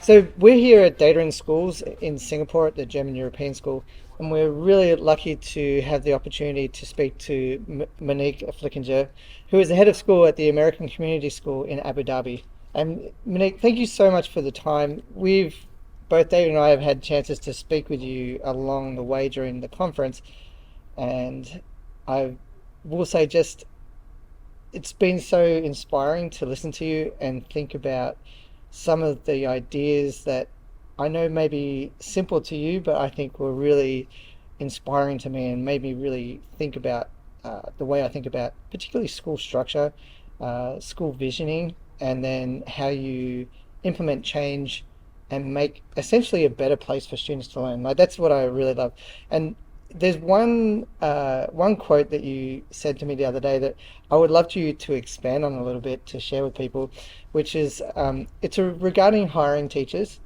So we're here at Data in Schools in Singapore at the German European School, and we're really lucky to have the opportunity to speak to Monique Flickinger, who is the head of school at the American Community School in Abu Dhabi. And Monique, thank you so much for the time. Both David and I have had chances to speak with you along the way during the conference, and I will say just it's been so inspiring to listen to you and think about some of the ideas that I know may be simple to you, but I think were really inspiring to me and made me really think about the way I think about particularly school structure, school visioning, and then how you implement change and make essentially a better place for students to learn. Like that's what I really love. And there's one quote that you said to me the other day that I would love you to expand on a little bit to share with people, which is regarding hiring teachers,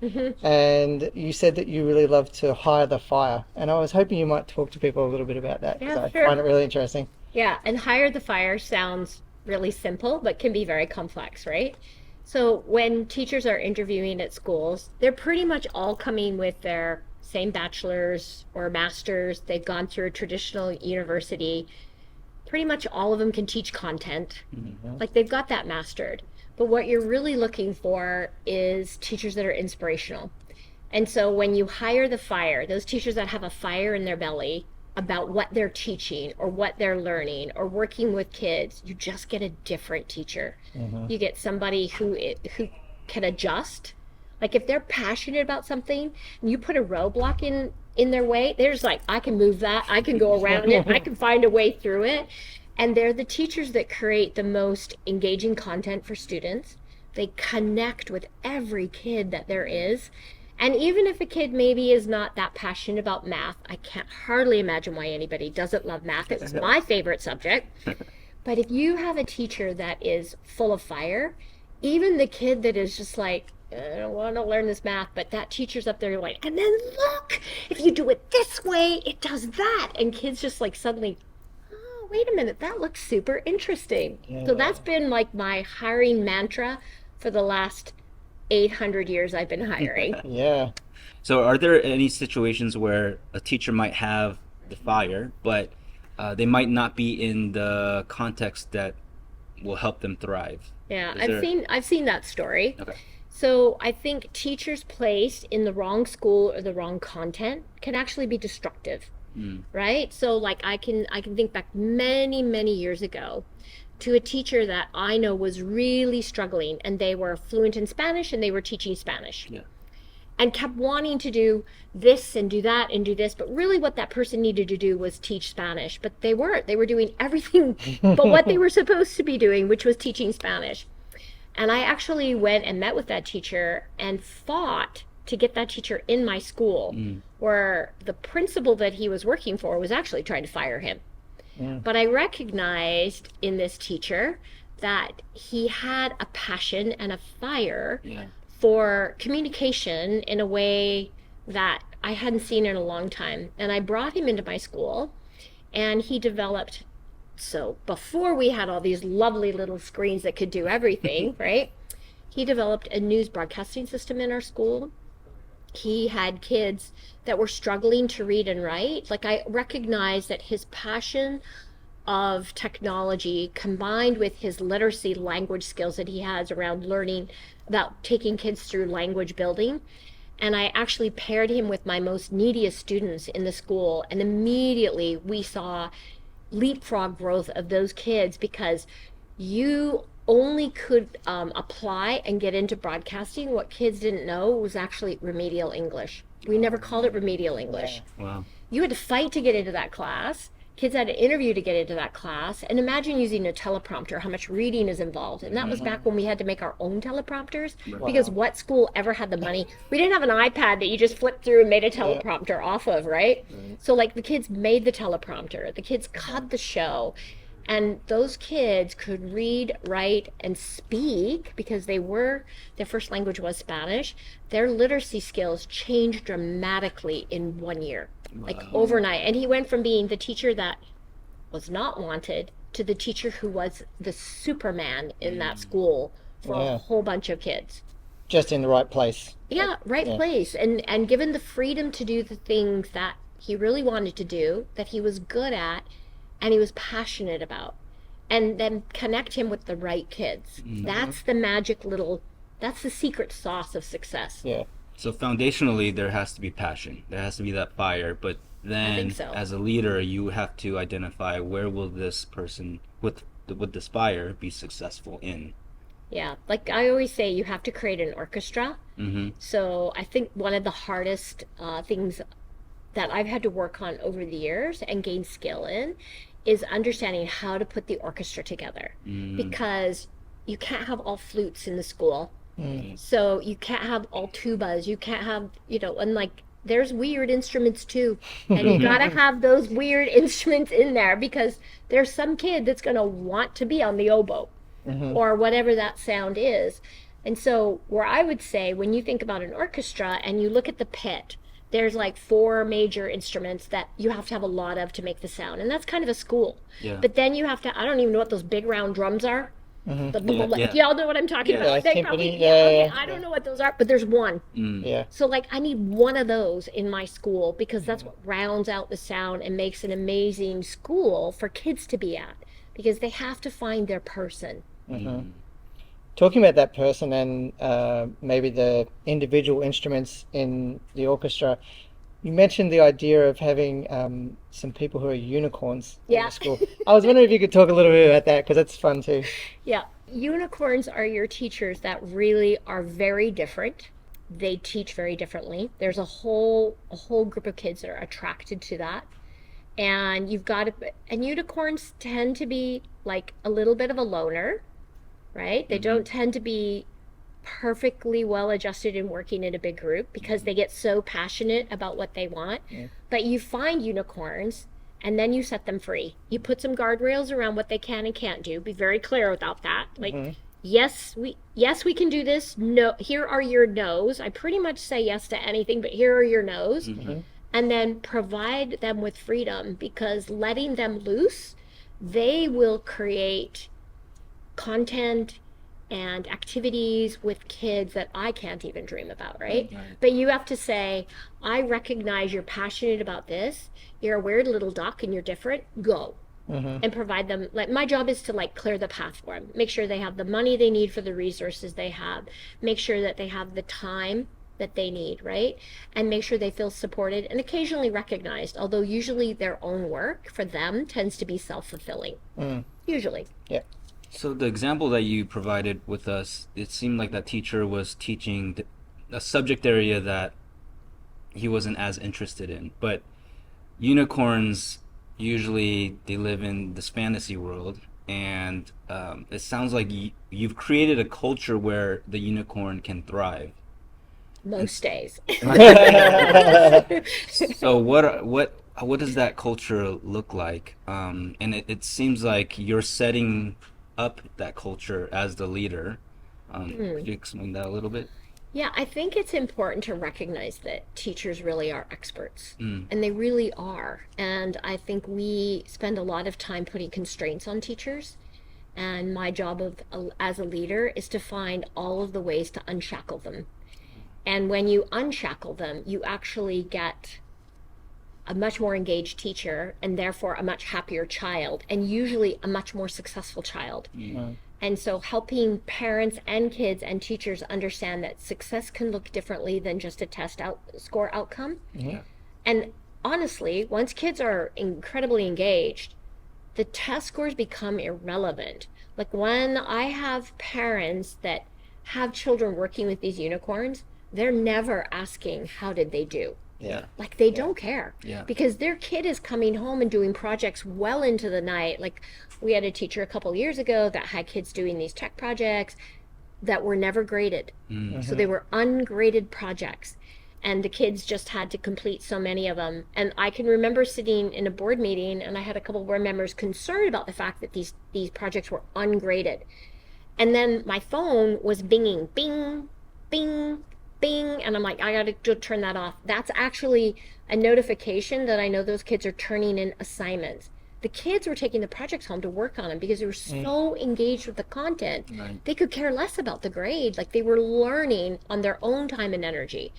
and you said that you really love to hire the fire, and I was hoping you might talk to people a little bit about that because Yeah, I sure. find it really interesting. Yeah, and hire the fire sounds really simple, but can be very complex, right? So when teachers are interviewing at schools, they're pretty much all coming with their same bachelor's or master's. They've gone through a traditional university. Pretty much all of them can teach content. Like they've got that mastered. But what you're really looking for is teachers that are inspirational. And so when you hire the fire, those teachers that have a fire in their belly about what they're teaching or what they're learning or working with kids, you just get a different teacher. You get somebody who can adjust. Like if they're passionate about something and you put a roadblock in their way, they're just like, I can move that, I can go around it, I can find a way through it. And they're the teachers that create the most engaging content for students. They connect with every kid that there is. And even if a kid maybe is not that passionate about math, I can't hardly imagine why anybody doesn't love math. It was my favorite subject. But if you have a teacher that is full of fire, even the kid that is just like, I don't want to learn this math, but that teacher's up there like, and then look, if you do it this way, it does that. And kids just like suddenly, oh, wait a minute, that looks super interesting. So that's been like my hiring mantra for the last 800 years I've been hiring. Yeah. So, are there any situations where a teacher might have the fire, but they might not be in the context that will help them thrive? Yeah, Is there? I've seen that story. Okay. So I think teachers placed in the wrong school or the wrong content can actually be destructive, right? So like I can think back many years ago to a teacher that I know was really struggling, and they were fluent in Spanish and they were teaching Spanish Yeah. and kept wanting to do this and do that and do this, but really what that person needed to do was teach Spanish. But they weren't. They were doing everything but what they were supposed to be doing, which was teaching Spanish. And I actually went and met with that teacher and fought to get that teacher in my school, where the principal that he was working for was actually trying to fire him. But I recognized in this teacher that he had a passion and a fire Yeah. for communication in a way that I hadn't seen in a long time. And I brought him into my school, and he developed. So before we had all these lovely little screens that could do everything, right? He developed a news broadcasting system in our school. He had kids that were struggling to read and write. Like I recognized that his passion of technology combined with his literacy language skills that he has around learning about taking kids through language building. And I actually paired him with my most neediest students in the school, and immediately we saw leapfrog growth of those kids, because you only could apply and get into broadcasting. What kids didn't know was actually remedial English. We never called it remedial English. Wow. You had to fight to get into that class. Kids had to interview to get into that class. And imagine using a teleprompter, how much reading is involved. And that was back when we had to make our own teleprompters, because what school ever had the money? We didn't have an iPad that you just flipped through and made a teleprompter off of, right? So like the kids made the teleprompter, the kids cut the show. And those kids could read, write, and speak because their first language was Spanish. Their literacy skills changed dramatically in 1 year, like overnight. And he went from being the teacher that was not wanted to the teacher who was the Superman in that school for a whole bunch of kids. just in the right place. Yeah, right Yeah. place. And given the freedom to do the things that he really wanted to do, that he was good at, and he was passionate about. And then connect him with the right kids. That's the magic little, that's the secret sauce of success. Yeah. So foundationally, there has to be passion. There has to be that fire. But then, think so. as a leader, you have to identify where will this person with this fire be successful in. Yeah, like I always say, you have to create an orchestra. Mm-hmm. So I think one of the hardest things that I've had to work on over the years and gain skill in is understanding how to put the orchestra together. Because you can't have all flutes in the school. So you can't have all tubas. You can't have, and like there's weird instruments too. And you gotta have those weird instruments in there because there's some kid that's gonna want to be on the oboe or whatever that sound is. And so where I would say when you think about an orchestra and you look at the pit, there's like 4 major instruments that you have to have a lot of to make the sound. And that's kind of a school. Yeah. But then you have to, I don't even know what those big round drums are. Yeah. Y'all know what I'm talking Yeah. about? Like They timpani, probably, yeah. I don't know what those are, but there's one. Yeah. So like I need one of those in my school because that's what rounds out the sound and makes an amazing school for kids to be at because they have to find their person. Talking about that person and maybe the individual instruments in the orchestra, you mentioned the idea of having some people who are unicorns in Yeah. the school. I was wondering if you could talk a little bit about that because that's fun too. Yeah. Unicorns are your teachers that really are very different. They teach very differently. There's a whole group of kids that are attracted to that. And and unicorns tend to be like a little bit of a loner, right? They don't tend to be perfectly well adjusted in working in a big group because they get so passionate about what they want. But you find unicorns and then you set them free. You put some guardrails around what they can and can't do. Be very clear about that. Like, yes, we can do this. No, here are your no's. I pretty much say yes to anything, but here are your no's. And then provide them with freedom because letting them loose, they will create content and activities with kids that I can't even dream about, right? But you have to say, I recognize you're passionate about this. You're a weird little duck and you're different. Go. And provide them, like my job is to like clear the path for them. Make sure they have the money they need for the resources they have. Make sure that they have the time that they need, right? And make sure they feel supported and occasionally recognized, although usually their own work for them tends to be self-fulfilling. Usually. Yeah. So the example that you provided with us, it seemed like that teacher was teaching a subject area that he wasn't as interested in. But unicorns, usually they live in this fantasy world. And it sounds like you've created a culture where the unicorn can thrive. Most days. So what does that culture look like? And it seems like you're setting up that culture as the leader. Could you explain that a little bit? Yeah, I think it's important to recognize that teachers really are experts, and they really are. And I think we spend a lot of time putting constraints on teachers. And my job as a leader is to find all of the ways to unshackle them. And when you unshackle them, you actually get a much more engaged teacher and therefore a much happier child and usually a much more successful child. And so helping parents and kids and teachers understand that success can look differently than just a test score outcome. And honestly, once kids are incredibly engaged, the test scores become irrelevant. Like when I have parents that have children working with these unicorns, they're never asking how did they do. Like they don't care because their kid is coming home and doing projects well into the night. Like we had a teacher a couple years ago that had kids doing these tech projects that were never graded. So they were ungraded projects and the kids just had to complete so many of them. And I can remember sitting in a board meeting and I had a couple board members concerned about the fact that these projects were ungraded. And then my phone was binging, bing, bing, bing, and I'm like, I gotta go turn that off. That's actually a notification that I know those kids are turning in assignments. the kids were taking the projects home to work on them because they were so engaged with the content. Right. They could care less about the grade. Like they were learning on their own time and energy.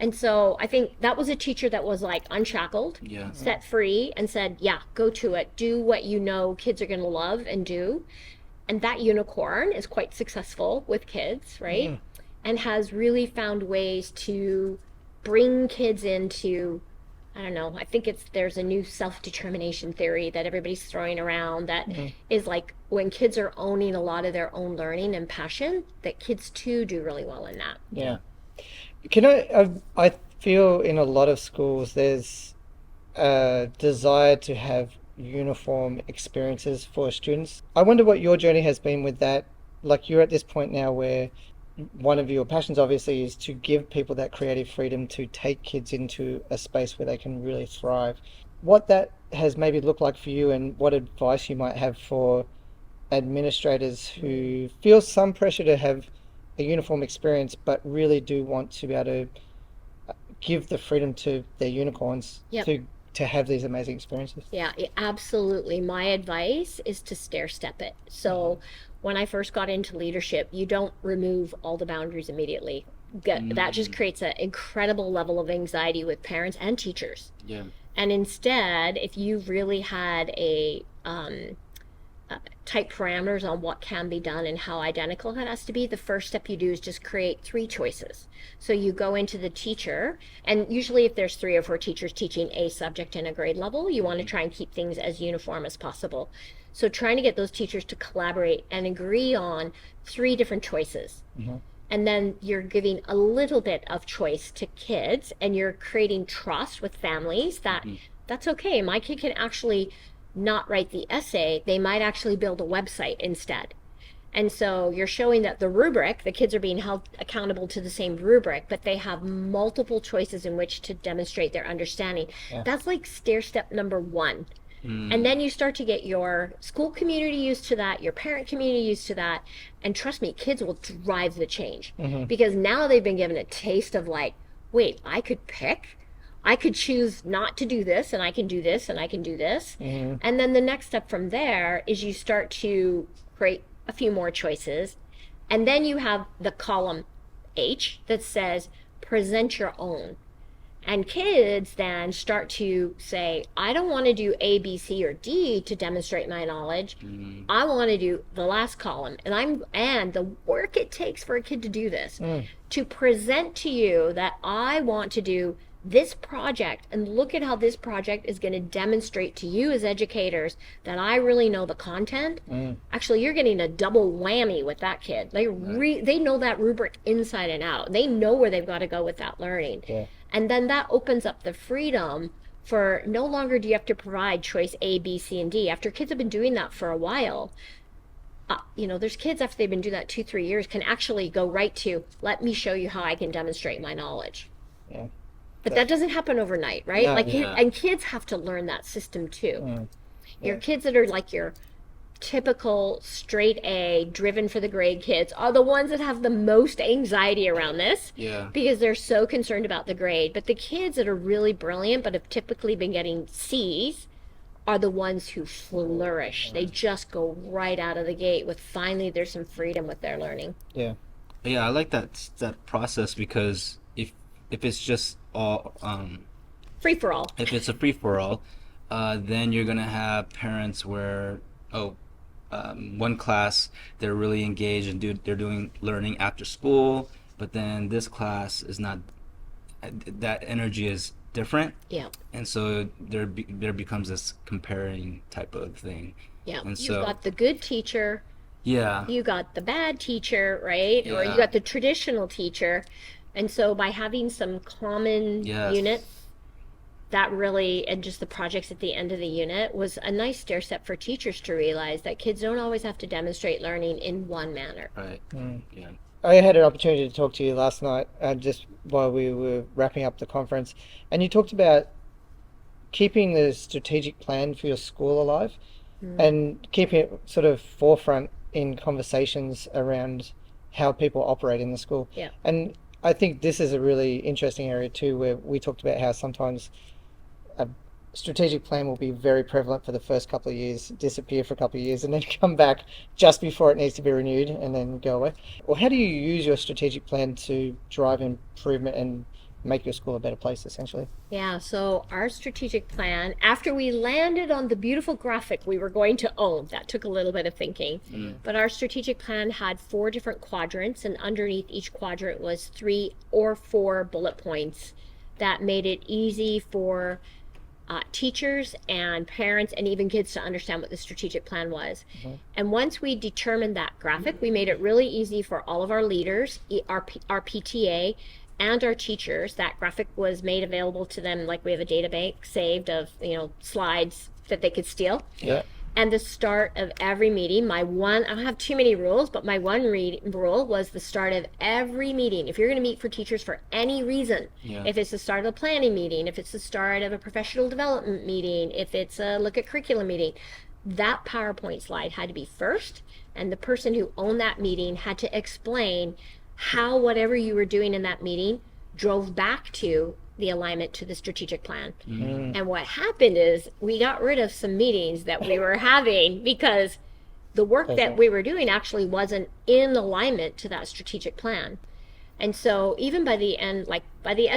And so I think that was a teacher that was like unshackled, Yeah. set free, and said, yeah, go to it. Do what you know kids are going to love and do. And that unicorn is quite successful with kids, right? And has really found ways to bring kids into, I don't know, I think there's a new self-determination theory that everybody's throwing around that is like when kids are owning a lot of their own learning and passion, that kids too do really well in that. Yeah. I feel in a lot of schools there's a desire to have uniform experiences for students. I wonder what your journey has been with that. Like you're at this point now where one of your passions obviously is to give people that creative freedom to take kids into a space where they can really thrive. What that has maybe looked like for you, and what advice you might have for administrators who feel some pressure to have a uniform experience but really do want to be able to give the freedom to their unicorns to have these amazing experiences. Yeah, absolutely. My advice is to stair step it. So when I first got into leadership, you don't remove all the boundaries immediately. That just creates an incredible level of anxiety with parents and teachers. Yeah. And instead, if you really had a tight parameters on what can be done and how identical it has to be, the first step you do is just create 3 choices. So you go into the teacher, and usually if there's 3 or 4 teachers teaching a subject in a grade level, you want to try and keep things as uniform as possible. So trying to get those teachers to collaborate and agree on 3 different choices. And then you're giving a little bit of choice to kids, and you're creating trust with families that that's okay. My kid can actually not write the essay. They might actually build a website instead. And so you're showing that the rubric, the kids are being held accountable to the same rubric, but they have multiple choices in which to demonstrate their understanding. That's like stair step number 1. And then you start to get your school community used to that, your parent community used to that. And trust me, kids will drive the change because now they've been given a taste of like, wait, I could pick. I could choose not to do this, and I can do this, and I can do this. And then the next step from there is you start to create a few more choices. And then you have the column H that says present your own. And kids then start to say, I don't want to do A, B, C, or D to demonstrate my knowledge. I want to do the last column. And the work it takes for a kid to do this, to present to you that I want to do this project, and look at how this project is going to demonstrate to you as educators that I really know the content. Actually, you're getting a double whammy with that kid. They know that rubric inside and out. They know where they've got to go with that learning. And then that opens up the freedom for no longer do you have to provide choice A, B, C, and D. After kids have been doing that for a while, there's kids after they've been doing that 2-3 years can actually go right to, let me show you how I can demonstrate my knowledge. But that doesn't happen overnight, right? And kids have to learn that system too. Your kids that are like your typical straight A, driven for the grade kids are the ones that have the most anxiety around this because they're so concerned about the grade. But the kids that are really brilliant but have typically been getting C's are the ones who flourish. They just go right out of the gate with finally there's some freedom with their learning. Yeah, I like that process because if it's just all free for all, if it's a free for all, then you're gonna have parents where one class they're really engaged and they're doing learning after school, but then this class is not. That energy is different. And so there becomes this comparing type of thing. And you've got the good teacher. You got the bad teacher, right? Or you got the traditional teacher. And so by having some common units, that really, and just the projects at the end of the unit, was a nice stair step for teachers to realize that kids don't always have to demonstrate learning in one manner. Right. I had an opportunity to talk to you last night, just while we were wrapping up the conference, and you talked about keeping the strategic plan for your school alive and keeping it sort of forefront in conversations around how people operate in the school. And I think this is a really interesting area too, where we talked about how sometimes strategic plan will be very prevalent for the first couple of years, disappear for a couple of years, and then come back just before it needs to be renewed and then go away. Well, how do you use your strategic plan to drive improvement and make your school a better place, essentially? Yeah, so our strategic plan, after we landed on the beautiful graphic we were going to own, that took a little bit of thinking. But our strategic plan had 4 different quadrants, and underneath each quadrant was 3 or 4 bullet points that made it easy for teachers and parents and even kids to understand what the strategic plan was. And once we determined that graphic, we made it really easy for all of our leaders, our PTA, and our teachers. That graphic was made available to them, like we have a data bank saved of slides that they could steal. Yeah. And the start of every meeting, I don't have too many rules, but my one rule was the start of every meeting. If you're going to meet for teachers for any reason, if it's the start of a planning meeting, if it's the start of a professional development meeting, if it's a look at curriculum meeting, that PowerPoint slide had to be first, and the person who owned that meeting had to explain how whatever you were doing in that meeting drove back to the alignment to the strategic plan. And what happened is we got rid of some meetings that we were having because the work that we were doing actually wasn't in alignment to that strategic plan. And so even by the end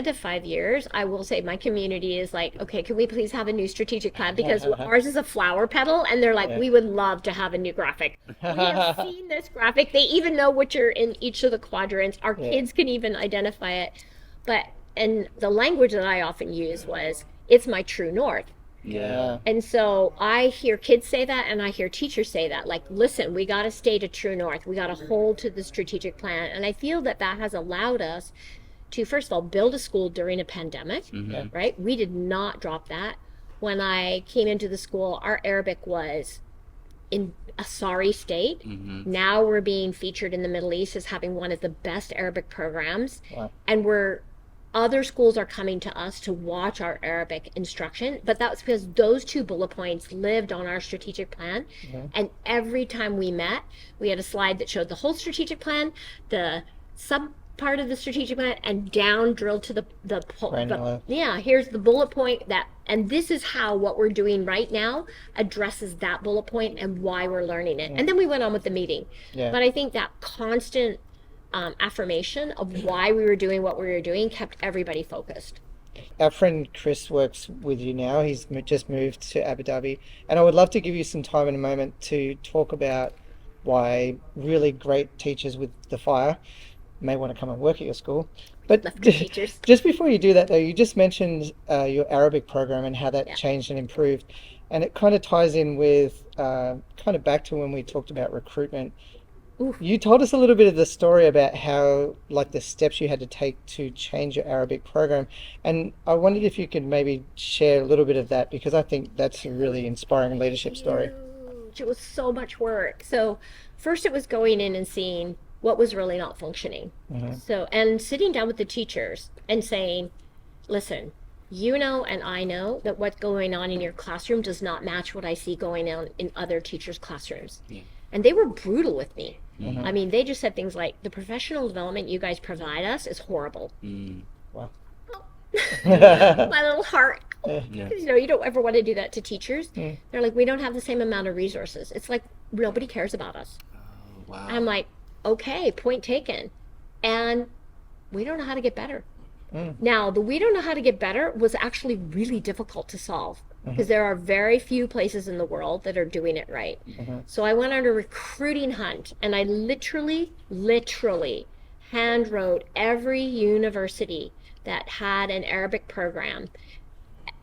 of 5 years, I will say my community is like, okay, can we please have a new strategic plan? Because ours is a flower petal, and they're like, we would love to have a new graphic. We have seen this graphic. They even know which are in each of the quadrants. Our kids can even identify it. And the language that I often use was, it's my true north. Yeah. And so I hear kids say that, and I hear teachers say that, like, listen, we got to stay to true north. We got to hold to the strategic plan. And I feel that has allowed us to, first of all, build a school during a pandemic, right? We did not drop that. When I came into the school, our Arabic was in a sorry state. Now we're being featured in the Middle East as having one of the best Arabic programs. Wow. And other schools are coming to us to watch our Arabic instruction, but that's because those 2 bullet points lived on our strategic plan. And every time we met, we had a slide that showed the whole strategic plan, the sub part of the strategic plan, and down drilled to here's the bullet point and this is how what we're doing right now addresses that bullet point and why we're learning it. And then we went on with the meeting. But I think that constant affirmation of why we were doing what we were doing kept everybody focused. Our friend Chris works with you now. He's just moved to Abu Dhabi, and I would love to give you some time in a moment to talk about why really great teachers with the fire may want to come and work at your school. But teachers. Just before you do that, though, you just mentioned your Arabic program and how that changed and improved, and it kind of ties in with kind of back to when we talked about recruitment. You told us a little bit of the story about how, like, the steps you had to take to change your Arabic program. And I wondered if you could maybe share a little bit of that, because I think that's a really inspiring leadership story. It was so much work. So first it was going in and seeing what was really not functioning. So, and sitting down with the teachers and saying, listen, and I know that what's going on in your classroom does not match what I see going on in other teachers' classrooms. And they were brutal with me. I mean, they just said things like, the professional development you guys provide us is horrible. Wow. My little heart. You don't ever want to do that to teachers. They're like, we don't have the same amount of resources. It's like, nobody cares about us. Wow. I'm like, okay, point taken. And we don't know how to get better. Now, the we don't know how to get better was actually really difficult to solve, because there are very few places in the world that are doing it right. So I went on a recruiting hunt, and I literally hand wrote every university that had an Arabic program,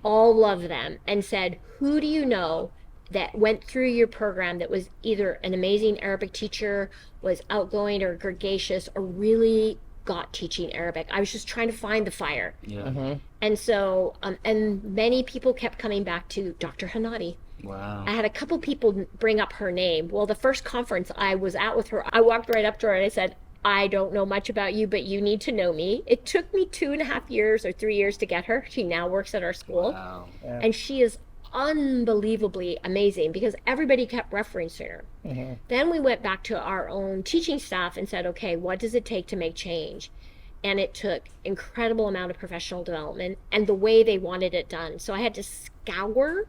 all of them, and said, who do you know that went through your program that was either an amazing Arabic teacher, was outgoing or gregarious, or really got teaching Arabic. I was just trying to find the fire. And so and many people kept coming back to Dr. Hanadi. Wow. I had a couple people bring up her name. Well, the first conference I was at with her, I walked right up to her and I said, I don't know much about you, but you need to know me. It took me 2.5 years or 3 years to get her. She now works at our school. Wow. And she is unbelievably amazing because everybody kept referencing her. Then we went back to our own teaching staff and said, okay, what does it take to make change? And it took incredible amount of professional development and the way they wanted it done. So I had to scour.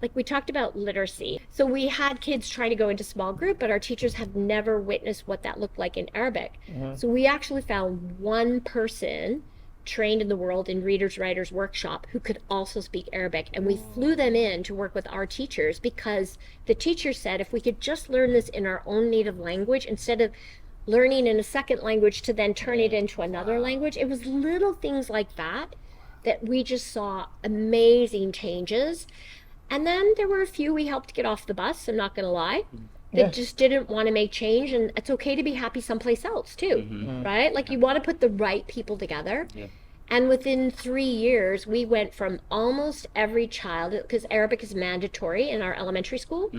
Like we talked about literacy. So we had kids trying to go into small group, but our teachers have never witnessed what that looked like in Arabic. So we actually found one person trained in the world in Readers Writers Workshop who could also speak Arabic, and we flew them in to work with our teachers because the teacher said if we could just learn this in our own native language instead of learning in a second language to then turn it into another language. It was little things like that that we just saw amazing changes. And then there were a few we helped get off the bus, I'm not going to lie, that just didn't want to make change. And it's okay to be happy someplace else too, right? Like you want to put the right people together. And within 3 years, we went from almost every child, because Arabic is mandatory in our elementary school,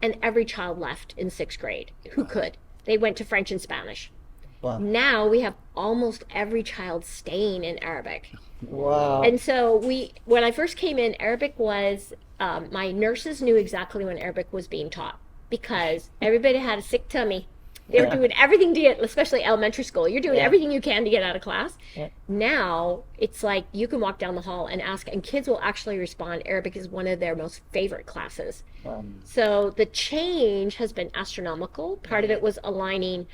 and every child left in 6th grade who could. They went to French and Spanish. Wow. Now we have almost every child staying in Arabic. Wow. And so when I first came in, Arabic was, my nurses knew exactly when Arabic was being taught because everybody had a sick tummy. They were doing everything to get, especially elementary school, you're doing everything you can to get out of class. Now it's like you can walk down the hall and ask, and kids will actually respond. Arabic is one of their most favorite classes. So the change has been astronomical. Part of it was aligning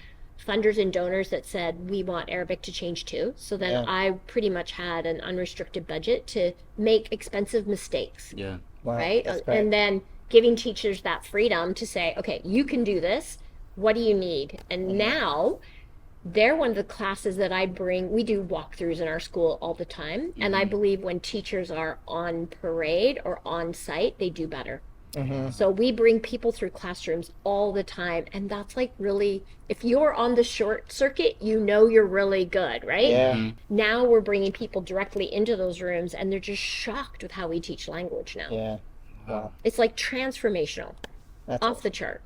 funders and donors that said we want Arabic to change too. So then I pretty much had an unrestricted budget to make expensive mistakes. Right? And then giving teachers that freedom to say, okay, you can do this. What do you need? And now they're one of the classes that I bring. We do walkthroughs in our school all the time. And I believe when teachers are on parade or on site, they do better. So we bring people through classrooms all the time. And that's like really, if you're on the short circuit, you know you're really good, right? Now we're bringing people directly into those rooms and they're just shocked with how we teach language now. Wow. It's like transformational, That's off the chart.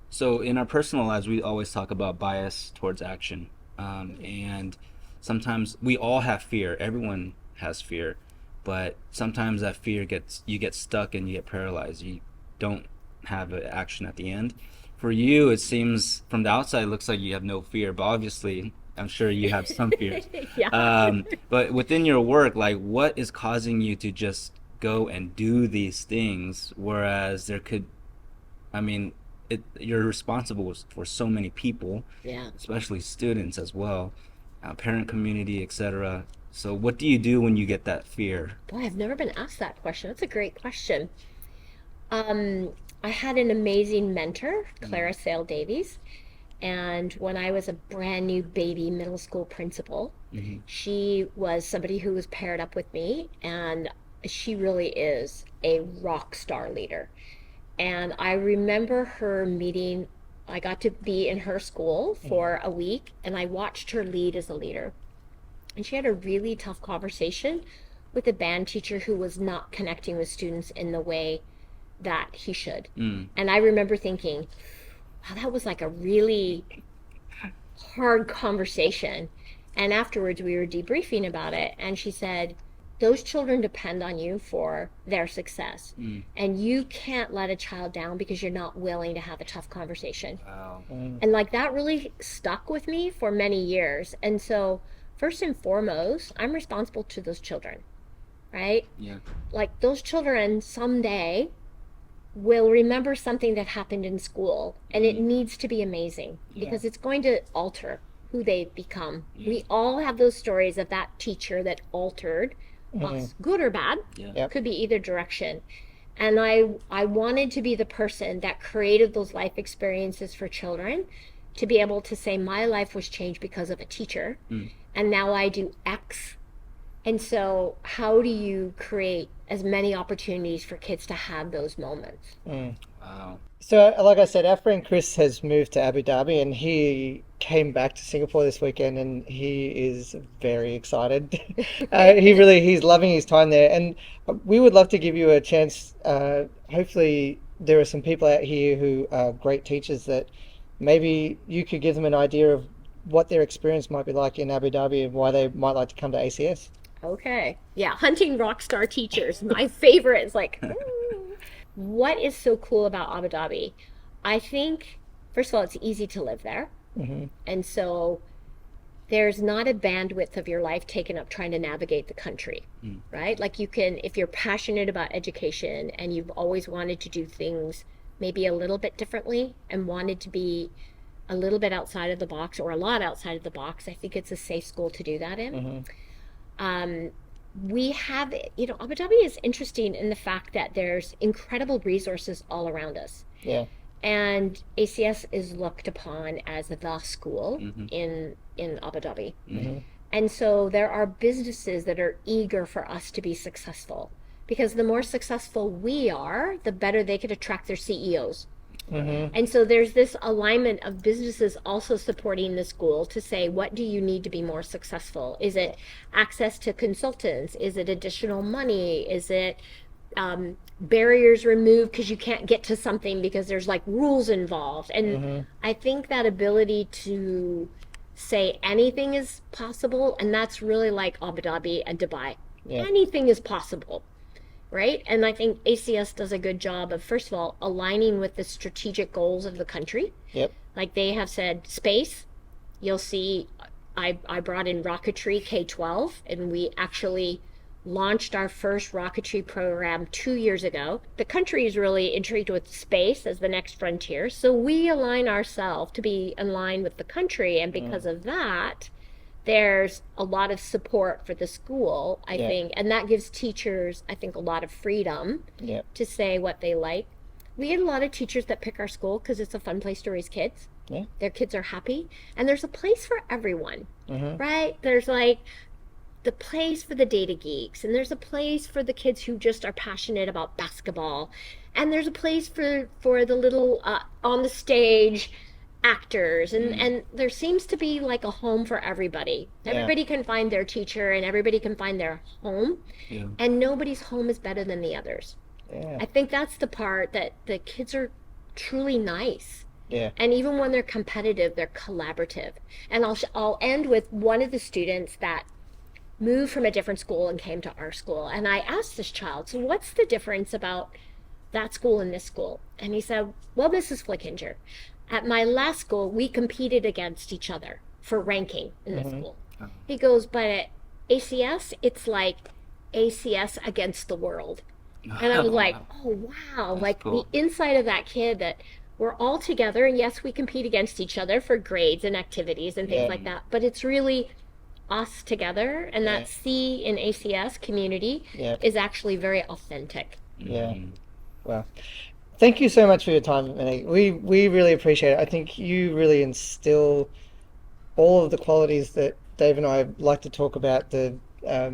So in our personal lives, we always talk about bias towards action. And sometimes we all have fear. Everyone has fear. But sometimes that fear you get stuck and you get paralyzed. You don't have an action at the end. For you, it seems from the outside, it looks like you have no fear. But obviously, I'm sure you have some fears. But within your work, like what is causing you to just go and do these things? Whereas there could, you're responsible for so many people, especially students as well, parent community, etc. So what do you do when you get that fear? Boy, I've never been asked that question. That's a great question. I had an amazing mentor, Clara Sale Davies, and when I was a brand new baby middle school principal, she was somebody who was paired up with me, and she really is a rock star leader. And I remember her meeting, I got to be in her school for a week, and I watched her lead as a leader. And she had a really tough conversation with a band teacher who was not connecting with students in the way that he should. And I remember thinking, wow, that was like a really hard conversation. And afterwards we were debriefing about it, and she said, those children depend on you for their success. And you can't let a child down because you're not willing to have a tough conversation. And like that really stuck with me for many years. And so first and foremost, I'm responsible to those children, right? Like those children someday will remember something that happened in school, and it needs to be amazing because it's going to alter who they become. We all have those stories of that teacher that altered us, good or bad. Could be either direction. And I wanted to be the person that created those life experiences for children to be able to say my life was changed because of a teacher, and now I do X. And so how do you create as many opportunities for kids to have those moments? Wow. So, like I said, our friend Chris has moved to Abu Dhabi, and he came back to Singapore this weekend, and he is very excited. He's loving his time there, and we would love to give you a chance. Hopefully, there are some people out here who are great teachers that maybe you could give them an idea of what their experience might be like in Abu Dhabi and why they might like to come to ACS. Okay. Yeah, hunting rock star teachers. My favorite is like, what is so cool about Abu Dhabi? I think, first of all, it's easy to live there. And so there's not a bandwidth of your life taken up trying to navigate the country, right? Like you can, if you're passionate about education and you've always wanted to do things maybe a little bit differently and wanted to be a little bit outside of the box or a lot outside of the box, I think it's a safe school to do that in. We have, Abu Dhabi is interesting in the fact that there's incredible resources all around us. Yeah. And ACS is looked upon as the school in Abu Dhabi. And so there are businesses that are eager for us to be successful, because the more successful we are, the better they could attract their CEOs. And so there's this alignment of businesses also supporting the school to say, what do you need to be more successful? Is it access to consultants? Is it additional money? Is it barriers removed because you can't get to something because there's like rules involved? And I think that ability to say anything is possible, and that's really like Abu Dhabi and Dubai. Anything is possible. Right? And I think ACS does a good job of, first of all, aligning with the strategic goals of the country. Like they have said, space, you'll see, I brought in rocketry K-12, and we actually launched our first rocketry program 2 years ago. The country is really intrigued with space as the next frontier. So we align ourselves to be in line with the country. And because of that, there's a lot of support for the school, I think, and that gives teachers, I think, a lot of freedom to say what they like. We get a lot of teachers that pick our school because it's a fun place to raise kids. Their kids are happy, and there's a place for everyone, right? There's like the place for the data geeks, and there's a place for the kids who just are passionate about basketball, and there's a place for the little on the stage actors, and there seems to be like a home for everybody. Everybody can find their teacher, and everybody can find their home, and nobody's home is better than the others. I think that's the part that the kids are truly nice, and even when they're competitive, they're collaborative. And I'll end with one of the students that moved from a different school and came to our school, and I asked this child, so what's the difference about that school and this school? And he said, well, Mrs. Flickinger, at my last school, we competed against each other for ranking in the school. He goes, but at ACS, it's like ACS against the world. And I was like, oh, wow. That's like cool. The inside of that kid, that we're all together. And yes, we compete against each other for grades and activities and things like that. But it's really us together. And that C in ACS community is actually very authentic. Well, thank you so much for your time, Monique. We really appreciate it. I think you really instill all of the qualities that Dave and I like to talk about, the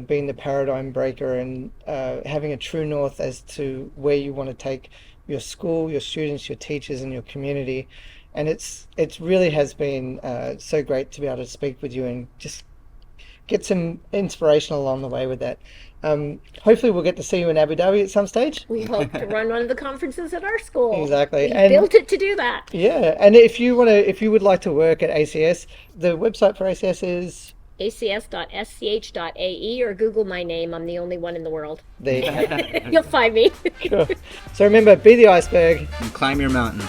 being the paradigm breaker and having a true north as to where you want to take your school, your students, your teachers, and your community. And it really has been so great to be able to speak with you and just get some inspiration along the way with that. Hopefully we'll get to see you in Abu Dhabi at some stage. We hope to run one of the conferences at our school. Exactly. We built it to do that. Yeah, and if you would like to work at ACS, the website for ACS is acs.sch.ae, or Google my name. I'm the only one in the world. There. You'll find me. Sure. So remember, be the iceberg and climb your mountain.